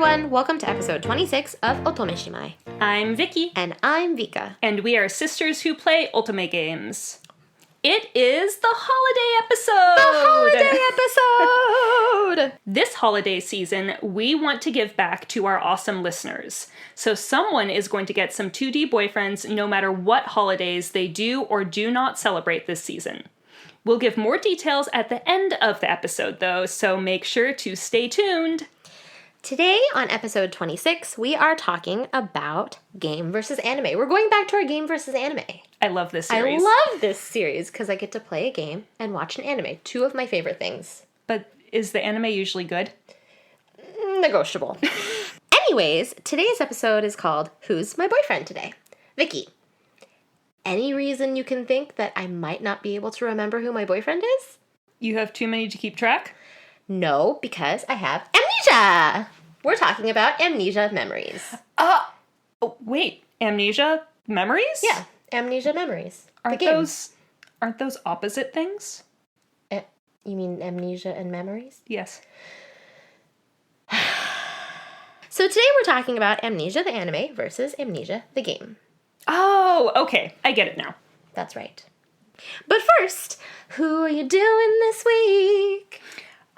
everyone, welcome to episode 26 of Otome Shimai. I'm Vicky. And I'm Vika. And we are sisters who play Otome games. It is the holiday episode! This holiday season, we want to give back to our awesome listeners. So someone is going to get some 2D boyfriends no matter what holidays they do or do not celebrate this season. We'll give more details at the end of the episode, though, so make sure to stay tuned. Today, on episode 26, we are talking about game versus anime. We're going back to our game versus anime. I love this series. I love this series because I get to play a game and watch an anime. Two of my favorite things. But is the anime usually good? Negotiable. Anyways, today's episode is called Who's My Boyfriend Today? Vicky, any reason you can think that I might not be able to remember who my boyfriend is? You have too many to keep track? No, because I have amnesia! We're talking about amnesia memories. Wait, amnesia memories? Yeah, amnesia memories. Aren't those opposite things? You mean amnesia and memories? Yes. So today we're talking about Amnesia the anime versus Amnesia the game. Oh, okay. I get it now. That's right. But first, who are you doing this week?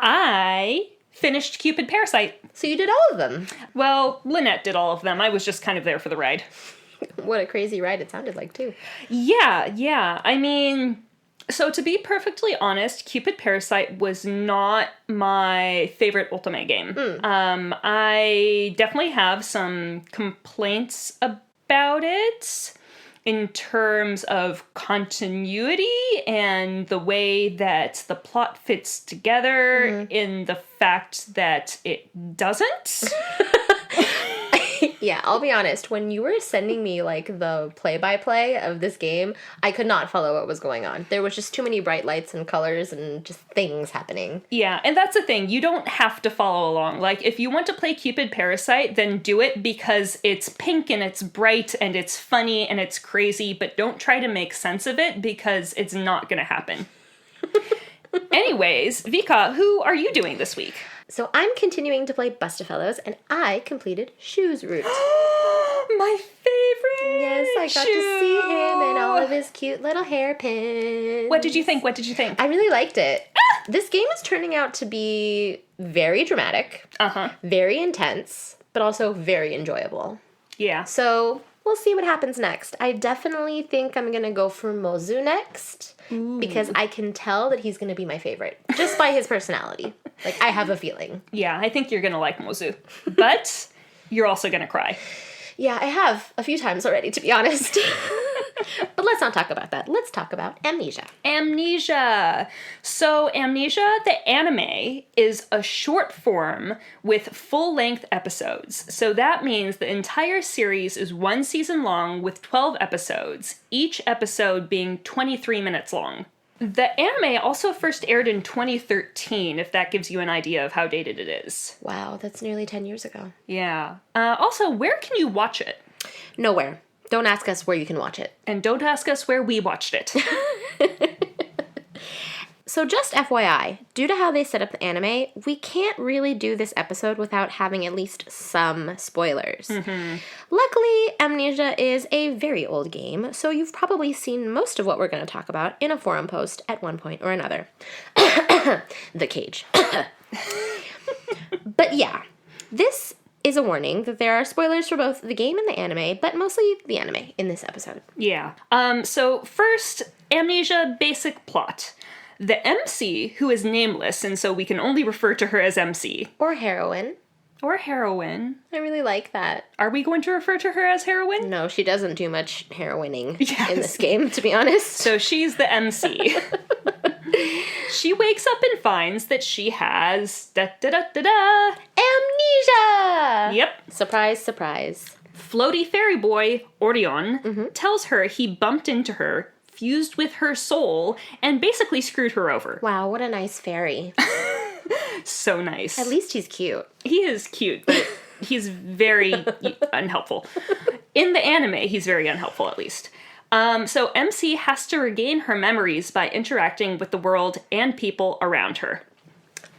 I finished Cupid Parasite. So you did all of them. Well, Lynette did all of them. I was just kind of there for the ride. What a crazy ride it sounded like, too. Yeah. I mean, so to be perfectly honest, Cupid Parasite was not my favorite Otome game. I definitely have some complaints about it in terms of continuity and the way that the plot fits together in the fact that it doesn't. Yeah, I'll be honest. When you were sending me, the play-by-play of this game, I could not follow what was going on. There was just too many bright lights and colors and just things happening. Yeah, and that's the thing. You don't have to follow along. If you want to play Cupid Parasite, then do it because it's pink and it's bright and it's funny and it's crazy, but don't try to make sense of it because it's not going to happen. Anyways, Vika, who are you doing this week? So I'm continuing to play TAFELLOWS, and I completed Shoes Route. My favorite! Yes, I got to see him and all of his cute little hairpins. What did you think? I really liked it. This game is turning out to be very dramatic, very intense, but also very enjoyable. Yeah. So we'll see what happens next. I definitely think I'm going to go for Mozu next. Ooh. Because I can tell that he's going to be my favorite. Just by his personality. I have a feeling. Yeah, I think you're going to like Mozu. But you're also going to cry. Yeah, I have a few times already, to be honest. But let's not talk about that. Let's talk about Amnesia. Amnesia. So Amnesia, the anime, is a short form with full-length episodes. So that means the entire series is one season long with 12 episodes, each episode being 23 minutes long. The anime also first aired in 2013, if that gives you an idea of how dated it is. Wow, that's nearly 10 years ago. Yeah. Also, where can you watch it? Nowhere. Don't ask us where you can watch it. And don't ask us where we watched it. So just FYI, due to how they set up the anime, we can't really do this episode without having at least some spoilers. Luckily, Amnesia is a very old game, so you've probably seen most of what we're going to talk about in a forum post at one point or another. The cage. But yeah, this is a warning that there are spoilers for both the game and the anime, but mostly the anime in this episode. Yeah. So first, Amnesia basic plot. The MC, who is nameless, and so we can only refer to her as MC. Or heroine. Or heroine. I really like that. Are we going to refer to her as heroine? No, she doesn't do much heroining in this game, to be honest. So she's the MC. She wakes up and finds that she has amnesia! Yep. Surprise, surprise. Floaty fairy boy, Orion, tells her he bumped into her, fused with her soul, and basically screwed her over. Wow, what a nice fairy. So nice. At least he's cute. He is cute, but he's very unhelpful. In the anime, he's very unhelpful, at least. So MC has to regain her memories by interacting with the world and people around her.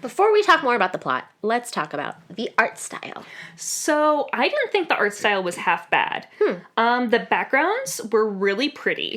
Before we talk more about the plot, let's talk about the art style. So I didn't think the art style was half bad. The backgrounds were really pretty,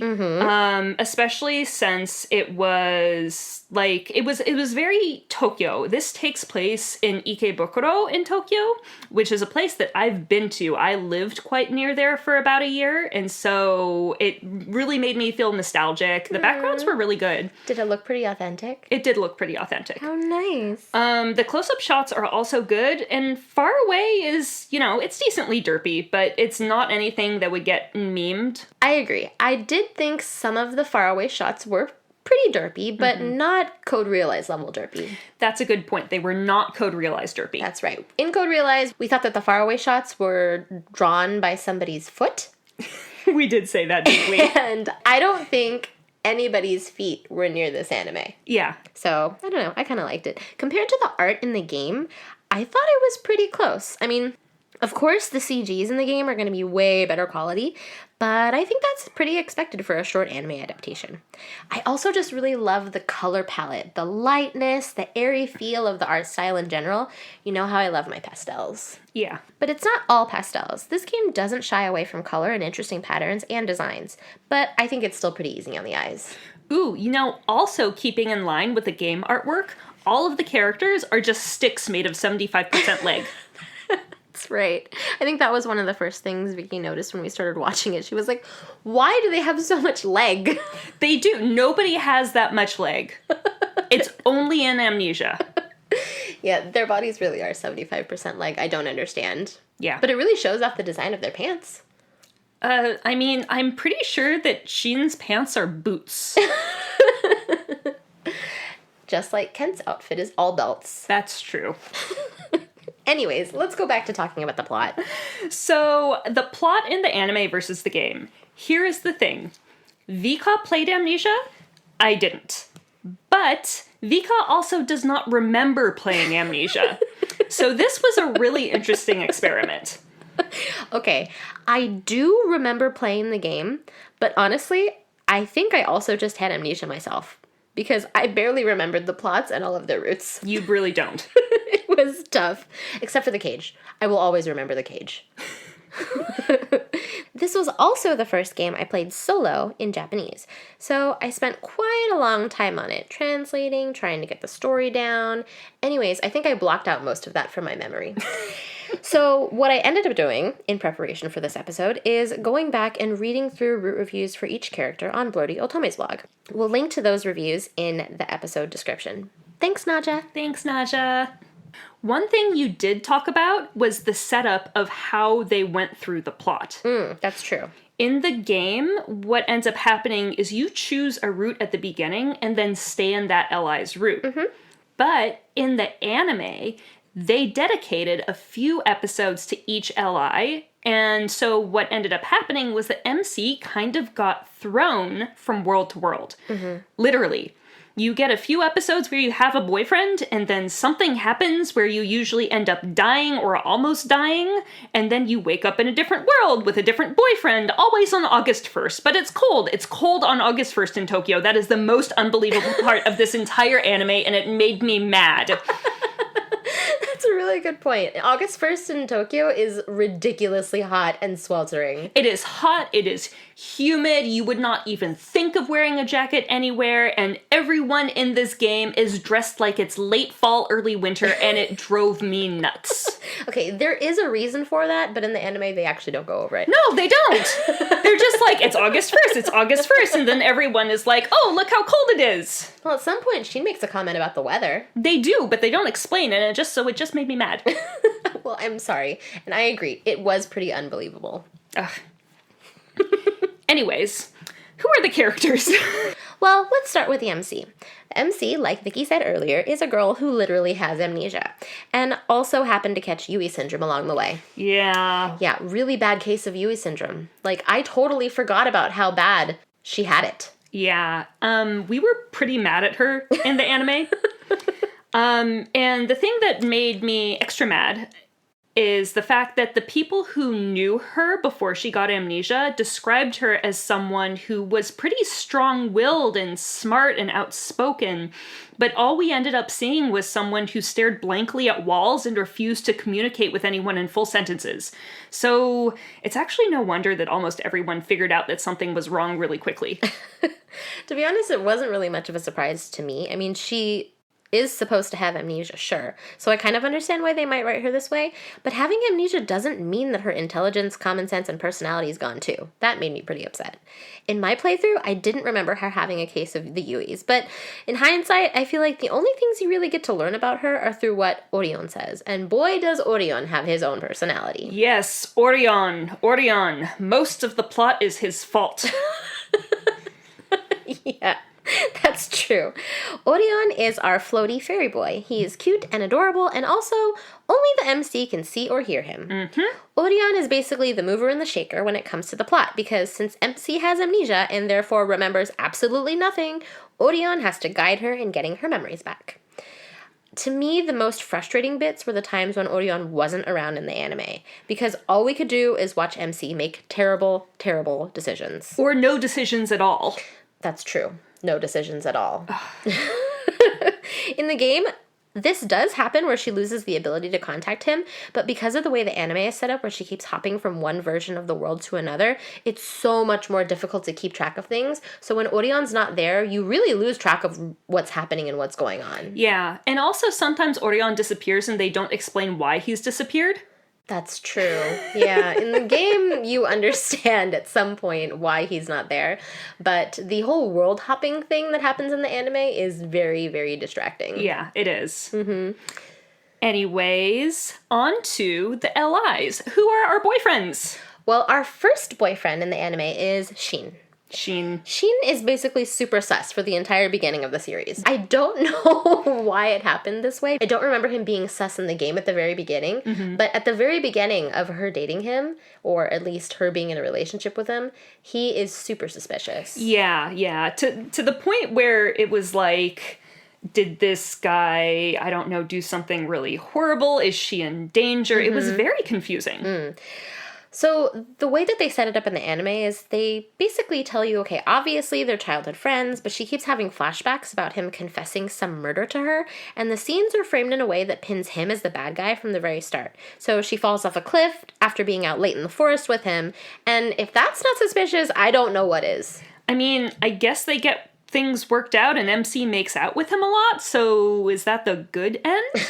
especially since it was very Tokyo. This takes place in Ikebukuro in Tokyo, which is a place that I've been to. I lived quite near there for about a year, and so it really made me feel nostalgic. The backgrounds were really good. Did it look pretty authentic? It did look pretty authentic. How nice. The close-up shots are also good, and far away is, it's decently derpy, but it's not anything that would get memed. I agree. I did think some of the faraway shots were pretty derpy, but not Code Realize level derpy. That's a good point. They were not Code Realize derpy. That's right. In Code Realize, we thought that the faraway shots were drawn by somebody's foot. We did say that, didn't we? And I don't think anybody's feet were near this anime. Yeah. So, I don't know. I kind of liked it. Compared to the art in the game, I thought it was pretty close. I mean, of course, the CGs in the game are going to be way better quality, but I think that's pretty expected for a short anime adaptation. I also just really love the color palette, the lightness, the airy feel of the art style in general. You know how I love my pastels. Yeah. But it's not all pastels. This game doesn't shy away from color and interesting patterns and designs, but I think it's still pretty easy on the eyes. Ooh, also keeping in line with the game artwork, all of the characters are just sticks made of 75% leg. That's right. I think that was one of the first things Vicky noticed when we started watching it. She was like, why do they have so much leg? They do. Nobody has that much leg. It's only in Amnesia. Yeah, their bodies really are 75% leg. I don't understand. Yeah. But it really shows off the design of their pants. I'm pretty sure that Shin's pants are boots. Just like Kent's outfit is all belts. That's true. Anyways, let's go back to talking about the plot. So, the plot in the anime versus the game. Here is the thing. Vika played Amnesia. I didn't. But Vika also does not remember playing Amnesia. So this was a really interesting experiment. Okay, I do remember playing the game, but honestly, I think I also just had amnesia myself. Because I barely remembered the plots and all of their roots. You really don't. It was tough. Except for the cage. I will always remember the cage. This was also the first game I played solo in Japanese. So I spent quite a long time on it, translating, trying to get the story down. Anyways, I think I blocked out most of that from my memory. So what I ended up doing in preparation for this episode is going back and reading through root reviews for each character on Blerdy Otome's blog. We'll link to those reviews in the episode description. Thanks, Naja. Thanks, Naja. One thing you did talk about was the setup of how they went through the plot. That's true. In the game, what ends up happening is you choose a route at the beginning and then stay in that LI's route. But in the anime, they dedicated a few episodes to each LI, and so what ended up happening was the MC kind of got thrown from world to world. Literally. You get a few episodes where you have a boyfriend, and then something happens where you usually end up dying or almost dying, and then you wake up in a different world with a different boyfriend, always on August 1st. But it's cold. It's cold on August 1st in Tokyo. That is the most unbelievable part of this entire anime, and it made me mad. That's a really good point. August 1st in Tokyo is ridiculously hot and sweltering. It is hot, it is humid, you would not even think of wearing a jacket anywhere, and everyone in this game is dressed like it's late fall, early winter, and it drove me nuts. Okay, there is a reason for that, but in the anime they actually don't go over it. No, they don't! They're just like, it's August 1st, it's August 1st, and then everyone is like, oh, look how cold it is! Well, at some point she makes a comment about the weather. They do, but they don't explain it, and it just made me mad. Well, I'm sorry, and I agree. It was pretty unbelievable. Ugh. Anyways, who are the characters? Well, let's start with the MC. The MC, like Vicky said earlier, is a girl who literally has amnesia, and also happened to catch Yui syndrome along the way. Yeah. Yeah, really bad case of Yui syndrome. Like, I totally forgot about how bad she had it. Yeah, we were pretty mad at her in the anime. And the thing that made me extra mad is the fact that the people who knew her before she got amnesia described her as someone who was pretty strong-willed and smart and outspoken, but all we ended up seeing was someone who stared blankly at walls and refused to communicate with anyone in full sentences. So it's actually no wonder that almost everyone figured out that something was wrong really quickly. To be honest, it wasn't really much of a surprise to me. I mean, she is supposed to have amnesia, sure. So I kind of understand why they might write her this way, but having amnesia doesn't mean that her intelligence, common sense, and personality is gone too. That made me pretty upset. In my playthrough, I didn't remember her having a case of the Yuis, but in hindsight, I feel like the only things you really get to learn about her are through what Orion says, and boy does Orion have his own personality. Yes, Orion. Most of the plot is his fault. Yeah. That's true. Orion is our floaty fairy boy. He is cute and adorable, and also only the MC can see or hear him. Mm-hmm. Orion is basically the mover and the shaker when it comes to the plot, because since MC has amnesia and therefore remembers absolutely nothing, Orion has to guide her in getting her memories back. To me, the most frustrating bits were the times when Orion wasn't around in the anime, because all we could do is watch MC make terrible, terrible decisions. Or no decisions at all. That's true. No decisions at all. In the game, this does happen where she loses the ability to contact him, but because of the way the anime is set up where she keeps hopping from one version of the world to another, it's so much more difficult to keep track of things. So when Orion's not there, you really lose track of what's happening and what's going on. Yeah, and also sometimes Orion disappears and they don't explain why he's disappeared. That's true. Yeah, in the game, you understand at some point why he's not there, but the whole world hopping thing that happens in the anime is very, very distracting. Yeah, it is. Mm-hmm. Anyways, on to the LIs. Who are our boyfriends? Well, our first boyfriend in the anime is Shin. Shin is basically super sus for the entire beginning of the series. I don't know why it happened this way. I don't remember him being sus in the game at the very beginning, but at the very beginning of her dating him, or at least her being in a relationship with him, he is super suspicious. Yeah. To the point where it was like, did this guy, I don't know, do something really horrible? Is she in danger? It was very confusing. So the way that they set it up in the anime is they basically tell you, okay, obviously they're childhood friends, but she keeps having flashbacks about him confessing some murder to her, and the scenes are framed in a way that pins him as the bad guy from the very start. So she falls off a cliff after being out late in the forest with him, and if that's not suspicious, I don't know what is. I mean, I guess they get things worked out and MC makes out with him a lot, so is that the good end?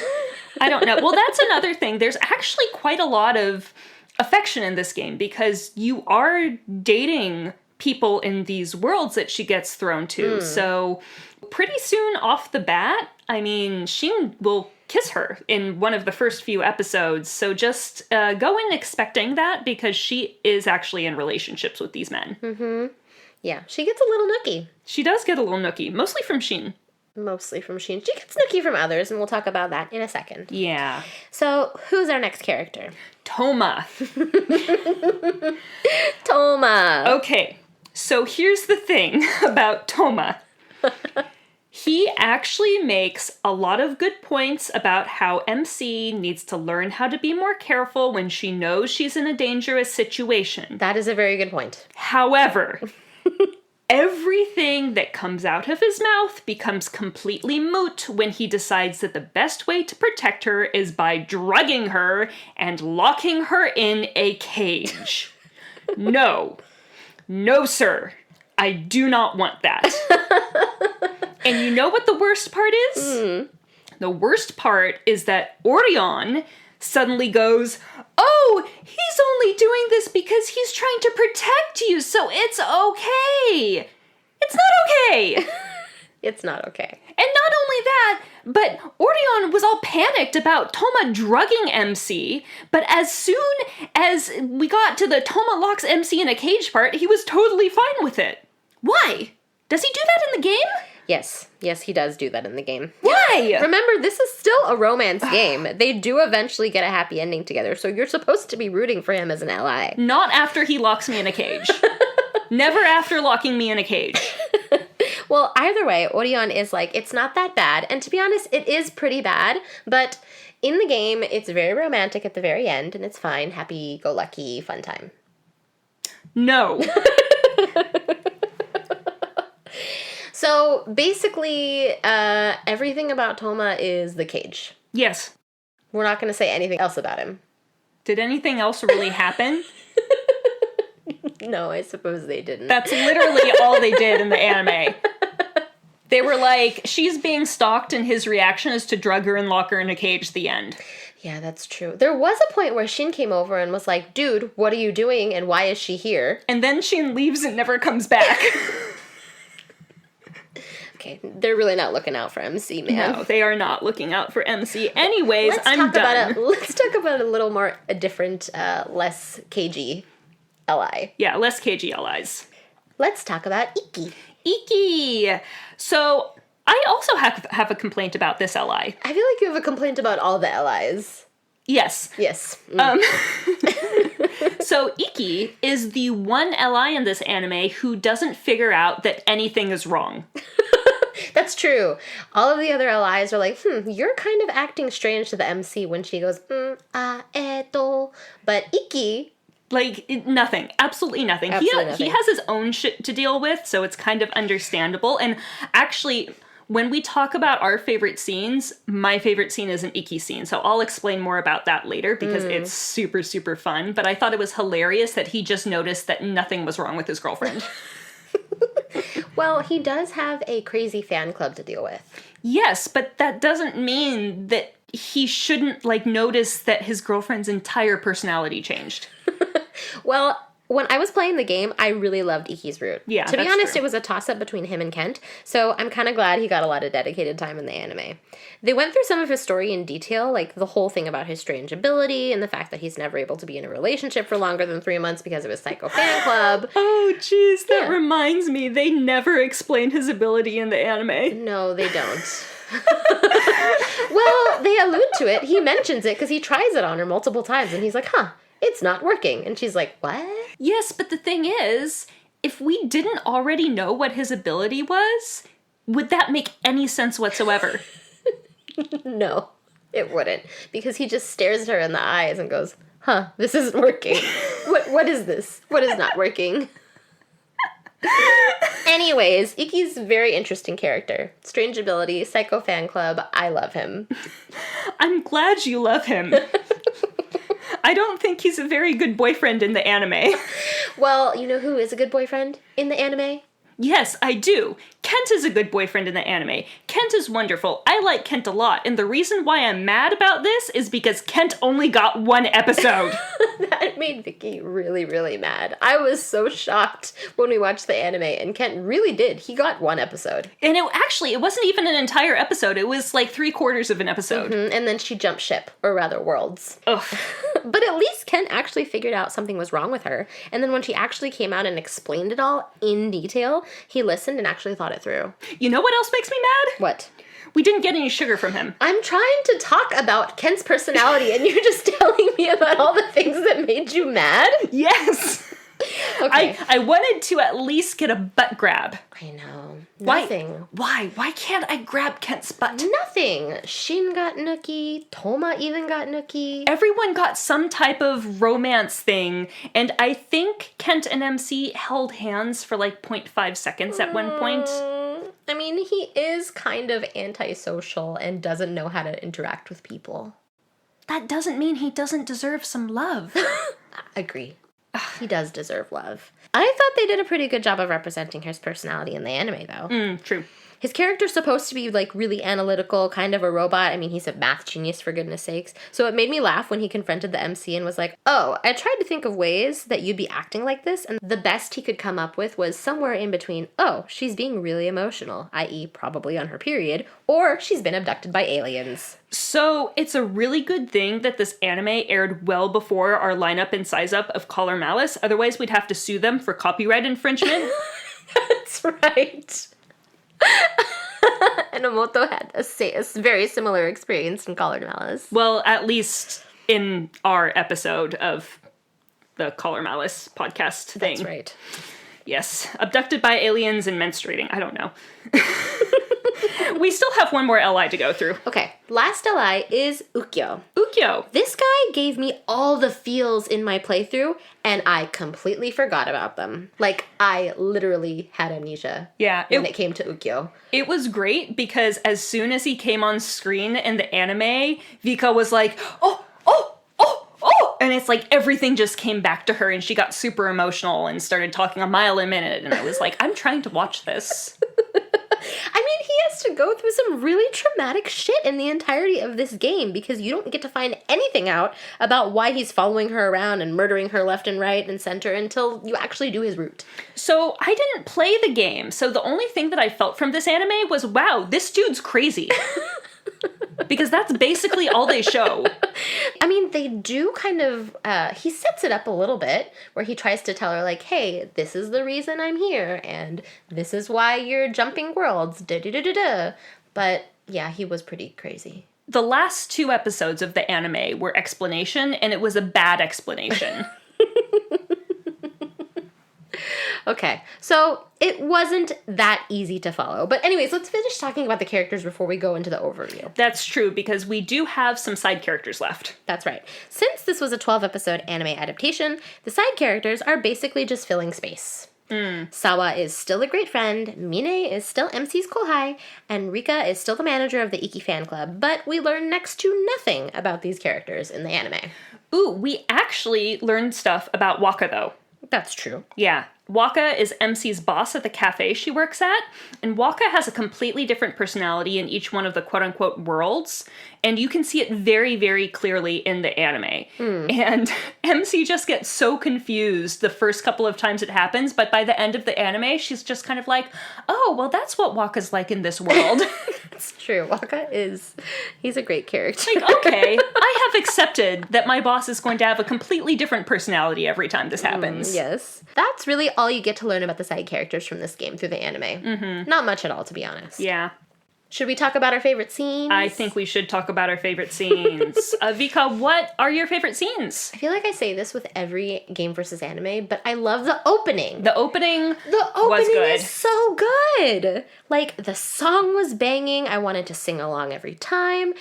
I don't know. Well, that's another thing. There's actually quite a lot of affection in this game because you are dating people in these worlds that she gets thrown to. So pretty soon off the bat, I mean, Shin will kiss her in one of the first few episodes. So just go in expecting that because she is actually in relationships with these men. Mm-hmm. Yeah, she gets a little nookie. She does get a little nookie, mostly from Shin. Mostly from Shin. She gets nookie from others, and we'll talk about that in a second. Yeah. So, who's our next character? Toma. Toma. Okay, so here's the thing about Toma. He actually makes a lot of good points about how MC needs to learn how to be more careful when she knows she's in a dangerous situation. That is a very good point. However, everything that comes out of his mouth becomes completely moot when he decides that the best way to protect her is by drugging her and locking her in a cage. No, sir. I do not want that. And you know what the worst part is? The worst part is that Orion suddenly goes, "Oh, he's only doing this because he's trying to protect you, so it's okay." It's not okay. It's not okay. And not only that, but Orion was all panicked about Toma drugging MC, but as soon as we got to the Toma locks MC in a cage part, he was totally fine with it. Why? Does he do that in the game? Yes, he does do that in the game. Why? Remember, this is still a romance game. They do eventually get a happy ending together, so you're supposed to be rooting for him as an ally. Not after he locks me in a cage. Never after locking me in a cage. Well, either way, Orion is like, it's not that bad. And to be honest, it is pretty bad. But in the game, it's very romantic at the very end, and it's fine. Happy-go-lucky, fun time. No. So basically, everything about Toma is the cage. Yes. We're not going to say anything else about him. Did anything else really happen? No, I suppose they didn't. That's literally all they did in the anime. They were like, she's being stalked, and his reaction is to drug her and lock her in a cage, the end. Yeah, that's true. There was a point where Shin came over and was like, dude, what are you doing, and why is she here? And then Shin leaves and never comes back. Okay, they're really not looking out for MC, man. No, they are not looking out for MC. Anyways, I'm done. Let's talk about a different, less cagey LI. Yeah, less cagey allies. Let's talk about Iki. Iki! So, I also have a complaint about this LI. I feel like you have a complaint about all the LIs. Yes. Yes. So, Iki is the one LI in this anime who doesn't figure out that anything is wrong. That's true. All of the other LIs are like, you're kind of acting strange to the MC when she goes, eto. But Iki... Like, nothing. Absolutely nothing. Absolutely He has his own shit to deal with, so it's kind of understandable. And actually, when we talk about our favorite scenes, my favorite scene is an Iki scene, so I'll explain more about that later because it's super, super fun. But I thought it was hilarious that he just noticed that nothing was wrong with his girlfriend. Well, he does have a crazy fan club to deal with. Yes, but that doesn't mean that he shouldn't, notice that his girlfriend's entire personality changed. Well, when I was playing the game, I really loved Iki's route. Yeah, to be honest, true. It was a toss-up between him and Kent, so I'm kind of glad he got a lot of dedicated time in the anime. They went through some of his story in detail, like the whole thing about his strange ability and the fact that he's never able to be in a relationship for longer than 3 months because of his psycho fan club. Oh, jeez, that reminds me. They never explain his ability in the anime. No, they don't. Well, they allude to it. He mentions it because he tries it on her multiple times, and he's like, it's not working. And she's like, what? Yes, but the thing is, if we didn't already know what his ability was, would that make any sense whatsoever? No, it wouldn't. Because he just stares at her in the eyes and goes, this isn't working. What is this? What is not working? Anyways, Iki's a very interesting character. Strange ability, psycho fan club. I love him. I'm glad you love him. I don't think he's a very good boyfriend in the anime. Well, you know who is a good boyfriend in the anime? Yes, I do. Kent is a good boyfriend in the anime. Kent is wonderful. I like Kent a lot, and the reason why I'm mad about this is because Kent only got one episode. That made Vicky really, really mad. I was so shocked when we watched the anime, and Kent really did. He got one episode. And it wasn't even an entire episode. It was like 3/4 of an episode. Mm-hmm. And then she jumped ship, or rather worlds. Ugh. But at least Kent actually figured out something was wrong with her. And then when she actually came out and explained it all in detail, he listened and actually thought it through. You know what else makes me mad? What? We didn't get any sugar from him. I'm trying to talk about Kent's personality, and you're just telling me about all the things that made you mad? Yes. Okay. I wanted to at least get a butt grab. I know. Why? Nothing. Why? Why can't I grab Kent's butt? Nothing. Shin got nookie. Toma even got nookie. Everyone got some type of romance thing, and I think Kent and MC held hands for 0.5 seconds at one point. I mean, he is kind of antisocial and doesn't know how to interact with people. That doesn't mean he doesn't deserve some love. Agree. He does deserve love. I thought they did a pretty good job of representing his personality in the anime, though. True. His character's supposed to be, really analytical, kind of a robot. I mean, he's a math genius, for goodness sakes. So it made me laugh when he confronted the MC and was like, oh, I tried to think of ways that you'd be acting like this, and the best he could come up with was somewhere in between, oh, she's being really emotional, i.e. probably on her period, or she's been abducted by aliens. So it's a really good thing that this anime aired well before our lineup and size up of Collar Malice, otherwise we'd have to sue them for copyright infringement. That's right. Enomoto had a very similar experience in Collar Malice. Well, at least in our episode of the Collar Malice podcast thing. That's right. Yes. Abducted by aliens and menstruating. I don't know. We still have one more LI to go through. Okay, last LI is Ukyo. Ukyo. This guy gave me all the feels in my playthrough, and I completely forgot about them. Like, I literally had amnesia when it came to Ukyo. It was great because as soon as he came on screen in the anime, Vika was like, oh! And it's like everything just came back to her and she got super emotional and started talking a mile a minute. And I was like, I'm trying to watch this. I mean, he has to go through some really traumatic shit in the entirety of this game because you don't get to find anything out about why he's following her around and murdering her left and right and center until you actually do his route. So I didn't play the game. So the only thing that I felt from this anime was, wow, this dude's crazy. Because that's basically all they show. I mean, they do kind of, he sets it up a little bit, where he tries to tell her, like, hey, this is the reason I'm here, and this is why you're jumping worlds, da-da-da-da-da. But, yeah, he was pretty crazy. The last 2 episodes of the anime were explanation, and it was a bad explanation. Okay, so it wasn't that easy to follow. But anyways, let's finish talking about the characters before we go into the overview. That's true, because we do have some side characters left. That's right. Since this was a 12-episode anime adaptation, the side characters are basically just filling space. Sawa is still a great friend, Mine is still MC's kohai, and Rika is still the manager of the Iki fan club, but we learn next to nothing about these characters in the anime. Ooh, we actually learned stuff about Waka, though. That's true. Yeah. Waka is MC's boss at the cafe she works at, and Waka has a completely different personality in each one of the quote-unquote worlds, and you can see it very, very clearly in the anime. And MC just gets so confused the first couple of times it happens, but by the end of the anime, she's just kind of like, oh, well, that's what Waka's like in this world. It's true. Waka he's a great character. Like, okay, I have accepted that my boss is going to have a completely different personality every time this happens. Yes. That's really all you get to learn about the side characters from this game through the anime. Not much at all, to be honest. Yeah. Should we talk about our favorite scenes? I think we should talk about our favorite scenes. Vika, what are your favorite scenes? I feel like I say this with every game versus anime, but I love the opening. The opening was good. Is so good. Like, the song was banging. I wanted to sing along every time.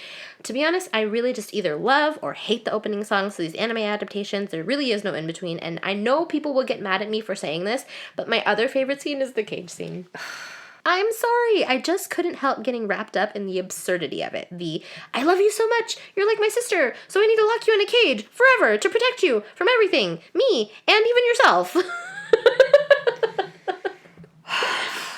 To be honest, I really just either love or hate the opening songs to these anime adaptations. There really is no in-between, and I know people will get mad at me for saying this, but my other favorite scene is the cage scene. I'm sorry, I just couldn't help getting wrapped up in the absurdity of it. I love you so much, you're like my sister, so I need to lock you in a cage forever to protect you from everything, me, and even yourself.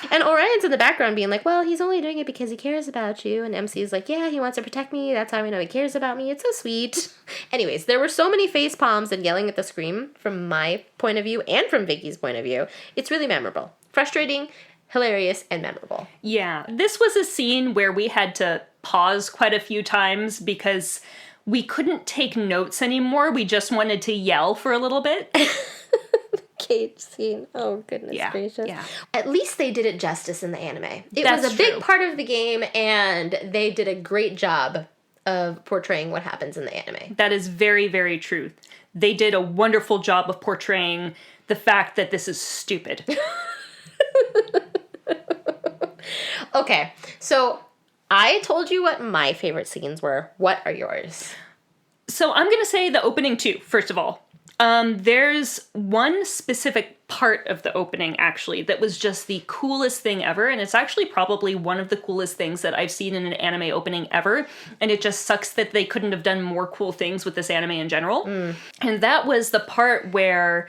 And Orion's in the background being like, well, he's only doing it because he cares about you. And MC's like, yeah, he wants to protect me. That's how we know he cares about me. It's so sweet. Anyways, there were so many face palms and yelling at the screen from my point of view and from Vicky's point of view. It's really memorable. Frustrating, hilarious, and memorable. Yeah, this was a scene where we had to pause quite a few times because we couldn't take notes anymore. We just wanted to yell for a little bit. Cage scene. Oh, goodness gracious. Yeah. At least they did it justice in the anime. It was a big part of the game, and they did a great job of portraying what happens in the anime. That is very, very true. They did a wonderful job of portraying the fact that this is stupid. Okay, so I told you what my favorite scenes were. What are yours? So I'm going to say the opening too, first of all. There's one specific part of the opening, actually, that was just the coolest thing ever, and it's actually probably one of the coolest things that I've seen in an anime opening ever, and it just sucks that they couldn't have done more cool things with this anime in general. And that was the part where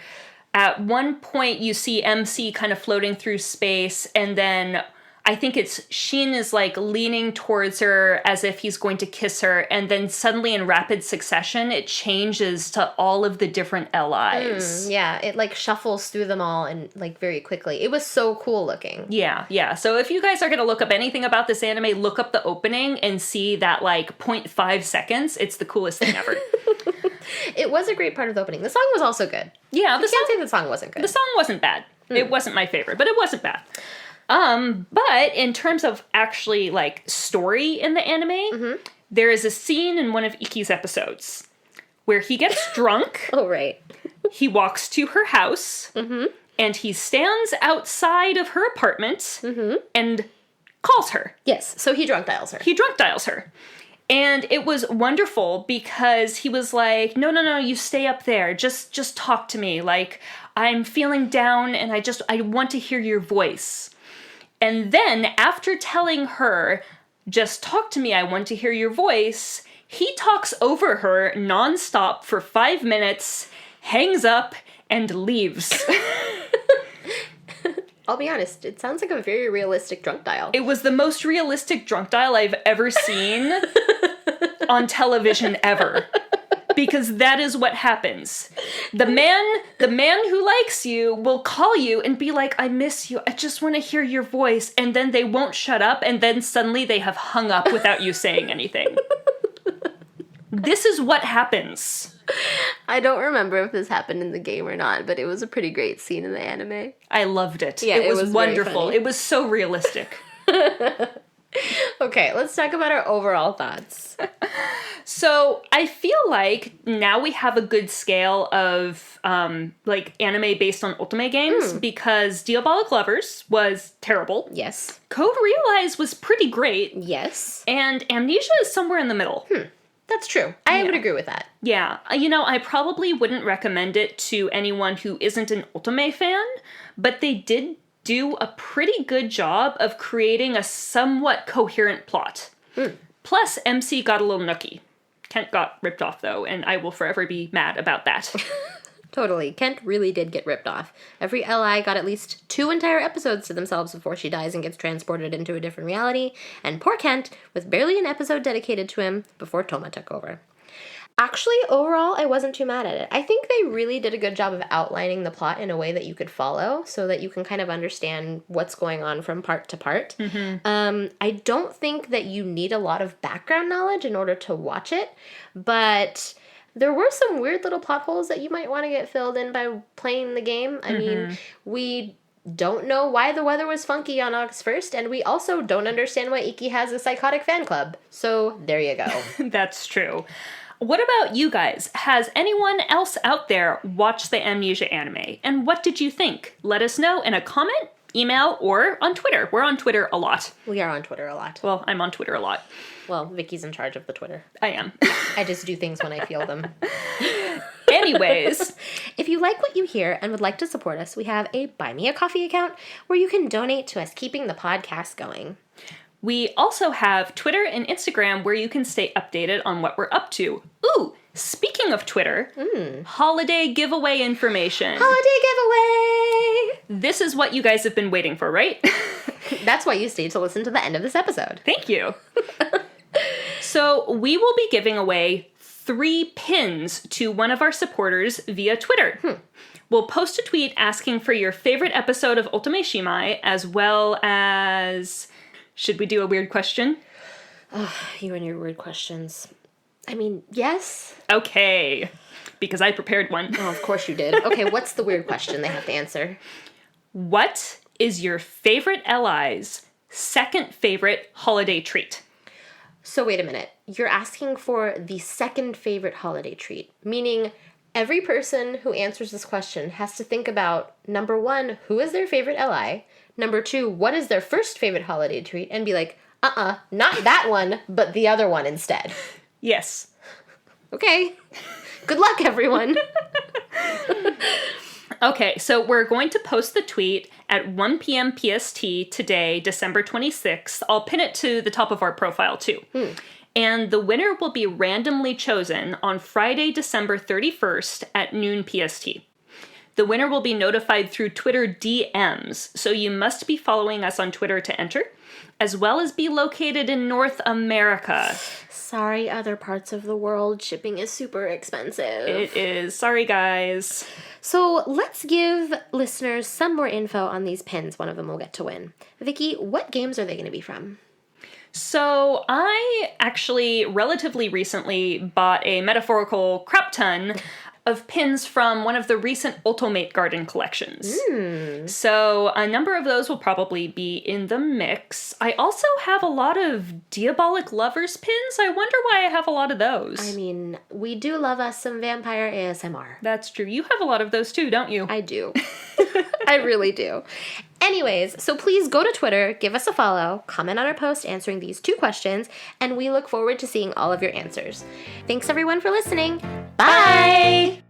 at one point you see MC kind of floating through space, and then I think it's Shin is like leaning towards her as if he's going to kiss her, and then suddenly in rapid succession it changes to all of the different LIs. Yeah, it like shuffles through them all and like very quickly. It was so cool looking. Yeah. So if you guys are going to look up anything about this anime, look up the opening and see that like 0.5 seconds. It's the coolest thing ever. It was a great part of the opening. The song was also good. Yeah, You can't say the song wasn't good. The song wasn't bad. It wasn't my favorite, but it wasn't bad. But in terms of actually, like, story in the anime, there is a scene in one of Iki's episodes where he gets drunk. Oh, right. He walks to her house. And he stands outside of her apartment and calls her. Yes, so he drunk dials her. He drunk dials her. And it was wonderful because he was like, no, you stay up there. Just talk to me. Like, I'm feeling down and I want to hear your voice. And then after telling her, just talk to me, I want to hear your voice, he talks over her nonstop for 5 minutes, hangs up, and leaves. I'll be honest, it sounds like a very realistic drunk dial. It was the most realistic drunk dial I've ever seen on television ever. Because that is what happens. The man who likes you will call you and be like, I miss you, I just want to hear your voice. And then they won't shut up, and then suddenly they have hung up without you saying anything. This is what happens. I don't remember if this happened in the game or not, but it was a pretty great scene in the anime. I loved it. Yeah, it was wonderful. very funny. It was so realistic. Okay, let's talk about our overall thoughts. So I feel like now we have a good scale of like anime based on Otome games because Diabolic Lovers was terrible. Yes. Code Realize was pretty great. Yes. And Amnesia is somewhere in the middle. That's true. I would agree with that. Yeah. I probably wouldn't recommend it to anyone who isn't an Otome fan, but they did do a pretty good job of creating a somewhat coherent plot. Plus, MC got a little nookie. Kent got ripped off, though, and I will forever be mad about that. Totally. Kent really did get ripped off. Every LI got at least 2 entire episodes to themselves before she dies and gets transported into a different reality, and poor Kent, with barely an episode dedicated to him before Toma took over. Actually, overall, I wasn't too mad at it. I think they really did a good job of outlining the plot in a way that you could follow so that you can kind of understand what's going on from part to part. I don't think that you need a lot of background knowledge in order to watch it, but there were some weird little plot holes that you might want to get filled in by playing the game. I mean, we don't know why the weather was funky on August 1st, and we also don't understand why Iki has a psychotic fan club. So there you go. That's true. What about you guys? Has anyone else out there watched the Amnesia anime? And what did you think? Let us know in a comment, email, or on Twitter. We're on Twitter a lot. We are on Twitter a lot. Well, I'm on Twitter a lot. Well, Vicky's in charge of the Twitter. I am. I just do things when I feel them. Anyways. If you like what you hear and would like to support us, we have a Buy Me a Coffee account where you can donate to us keeping the podcast going. We also have Twitter and Instagram where you can stay updated on what we're up to. Ooh, speaking of Twitter, holiday giveaway information. Holiday giveaway! This is what you guys have been waiting for, right? That's why you stayed to listen to the end of this episode. Thank you. So we will be giving away 3 pins to one of our supporters via Twitter. We'll post a tweet asking for your favorite episode of Otome Shimai, as well as... Should we do a weird question? You and your weird questions. I mean, yes. Okay. Because I prepared one. Oh, of course you did. Okay, what's the weird question they have to answer? What is your favorite LI's second favorite holiday treat? So wait a minute. You're asking for the second favorite holiday treat, meaning every person who answers this question has to think about, number 1, who is their favorite LI? Number 2, what is their first favorite holiday treat? And be like, not that one, but the other one instead. Yes. Okay. Good luck, everyone. Okay, so we're going to post the tweet at 1 p.m. PST today, December 26th. I'll pin it to the top of our profile, too. And the winner will be randomly chosen on Friday, December 31st at noon PST. The winner will be notified through Twitter DMs, so you must be following us on Twitter to enter, as well as be located in North America. Sorry, other parts of the world. Shipping is super expensive. It is. Sorry, guys. So let's give listeners some more info on these pins. One of them will get to win. Vicky, what games are they going to be from? So I actually relatively recently bought a metaphorical crap ton of pins from one of the recent Ultimate Garden collections. So a number of those will probably be in the mix. I also have a lot of Diabolic Lovers pins. I wonder why I have a lot of those. I mean, we do love us some vampire ASMR. That's true. You have a lot of those too, don't you? I do. I really do. Anyways, so please go to Twitter, give us a follow, comment on our post answering these 2 questions, and we look forward to seeing all of your answers. Thanks everyone for listening. Bye!